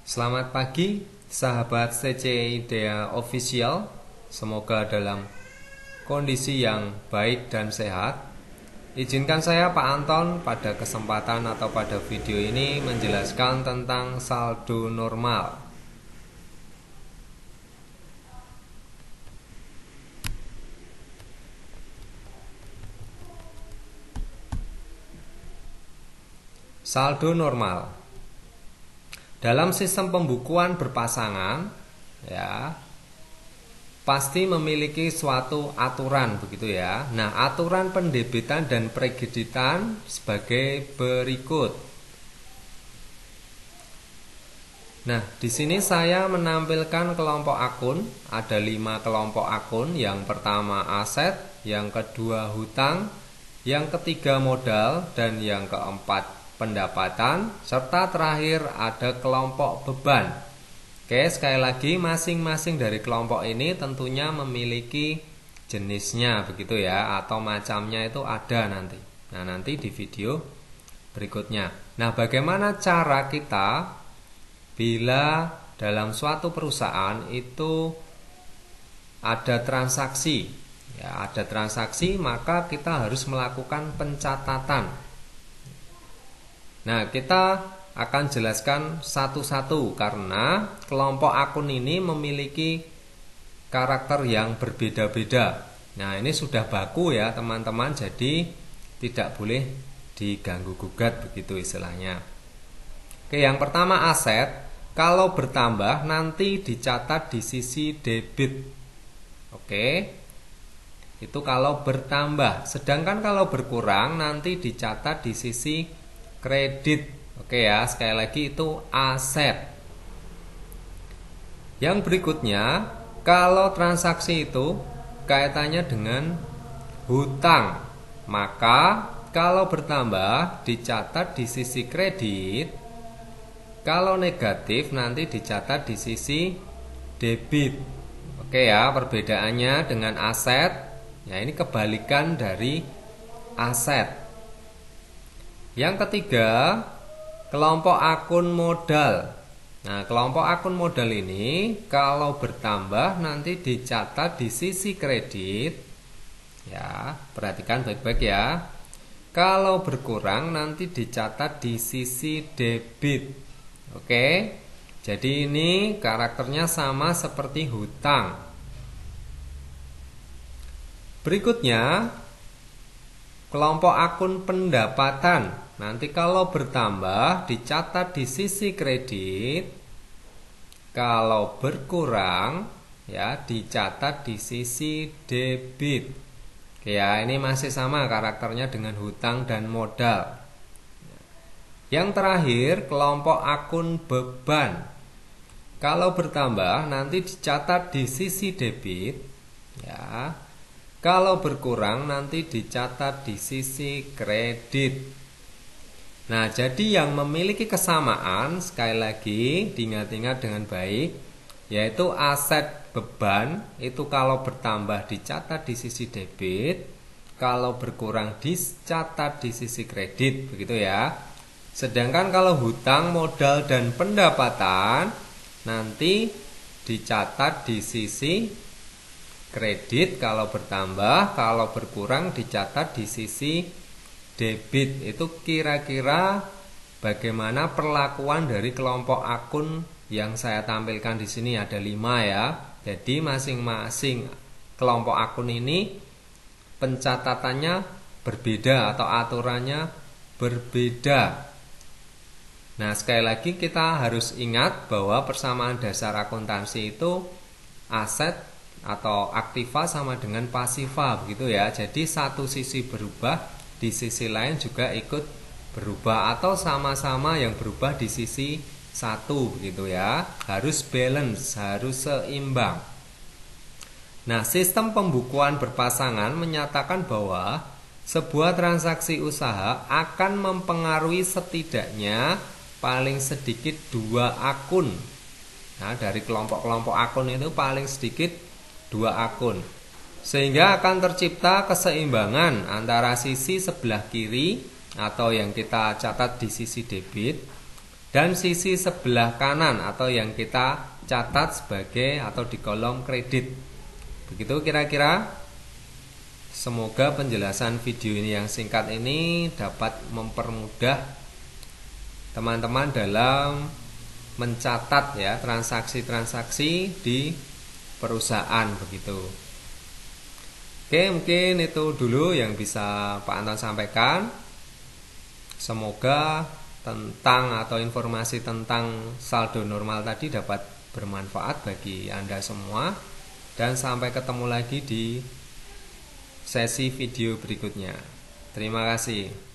Selamat pagi, sahabat CC Idea Official. Semoga dalam kondisi yang baik dan sehat. Izinkan saya Pak Anton pada kesempatan atau pada video ini menjelaskan tentang saldo normal. Saldo normal dalam sistem pembukuan berpasangan, ya, pasti memiliki suatu aturan, begitu ya. Nah, aturan pendebitan dan prekreditan sebagai berikut. Nah, di sini saya menampilkan kelompok akun. Ada 5 kelompok akun. Yang pertama aset, yang kedua hutang, yang ketiga modal, dan yang keempat pendapatan, serta terakhir ada kelompok beban. Oke, sekali lagi masing-masing dari kelompok ini tentunya memiliki jenisnya, begitu ya, atau macamnya itu ada nanti. Nah, nanti di video berikutnya. Nah, bagaimana cara kita bila dalam suatu perusahaan itu ada transaksi, ya, ada transaksi, maka kita harus melakukan pencatatan. Nah, kita akan jelaskan satu-satu karena kelompok akun ini memiliki karakter yang berbeda-beda. Nah, ini sudah baku ya teman-teman, jadi tidak boleh diganggu gugat, begitu istilahnya. Oke, yang pertama aset, kalau bertambah nanti dicatat di sisi debit. Oke, itu kalau bertambah. Sedangkan kalau berkurang nanti dicatat di sisi kredit. Oke ya, sekali lagi itu aset. Yang berikutnya, kalau transaksi itu kaitannya dengan hutang, maka kalau bertambah dicatat di sisi kredit, kalau negatif nanti dicatat di sisi debit. Oke ya, perbedaannya dengan aset, ya ini kebalikan dari aset. Yang ketiga, kelompok akun modal. Nah, kelompok akun modal ini kalau bertambah nanti dicatat di sisi kredit. Ya, perhatikan baik-baik ya. Kalau berkurang nanti dicatat di sisi debit. Oke. Jadi ini karakternya sama seperti hutang. Berikutnya, kelompok akun pendapatan. Nanti kalau bertambah dicatat di sisi kredit. Kalau berkurang ya dicatat di sisi debit. Oke ya, ini masih sama karakternya dengan hutang dan modal. Yang terakhir, kelompok akun beban. Kalau bertambah nanti dicatat di sisi debit ya. Kalau berkurang nanti dicatat di sisi kredit. Nah, jadi yang memiliki kesamaan, sekali lagi diingat-ingat dengan baik, yaitu aset beban itu kalau bertambah dicatat di sisi debit, kalau berkurang dicatat di sisi kredit, begitu ya. Sedangkan kalau hutang, modal, dan pendapatan nanti dicatat di sisi kredit kalau bertambah, kalau berkurang dicatat di sisi debit. Itu kira-kira bagaimana perlakuan dari kelompok akun yang saya tampilkan di sini ada 5 ya. Jadi masing-masing kelompok akun ini pencatatannya berbeda atau aturannya berbeda. Nah, sekali lagi kita harus ingat bahwa persamaan dasar akuntansi itu aset atau aktiva sama dengan pasiva, begitu ya. Jadi satu sisi berubah, di sisi lain juga ikut berubah atau sama-sama yang berubah di sisi satu, gitu ya. Harus balance, harus seimbang. Nah, sistem pembukuan berpasangan menyatakan bahwa sebuah transaksi usaha akan mempengaruhi setidaknya paling sedikit 2 akun. Nah, dari kelompok-kelompok akun itu paling sedikit 2 akun. Sehingga akan tercipta keseimbangan antara sisi sebelah kiri atau yang kita catat di sisi debit dan sisi sebelah kanan atau yang kita catat sebagai atau di kolom kredit. Begitu kira-kira. Semoga penjelasan video ini yang singkat ini dapat mempermudah teman-teman dalam mencatat ya transaksi-transaksi di perusahaan begitu. Oke, mungkin itu dulu yang bisa Pak Anton sampaikan. Semoga tentang atau informasi tentang saldo normal tadi dapat bermanfaat bagi Anda semua, dan sampai ketemu lagi di sesi video berikutnya. Terima kasih.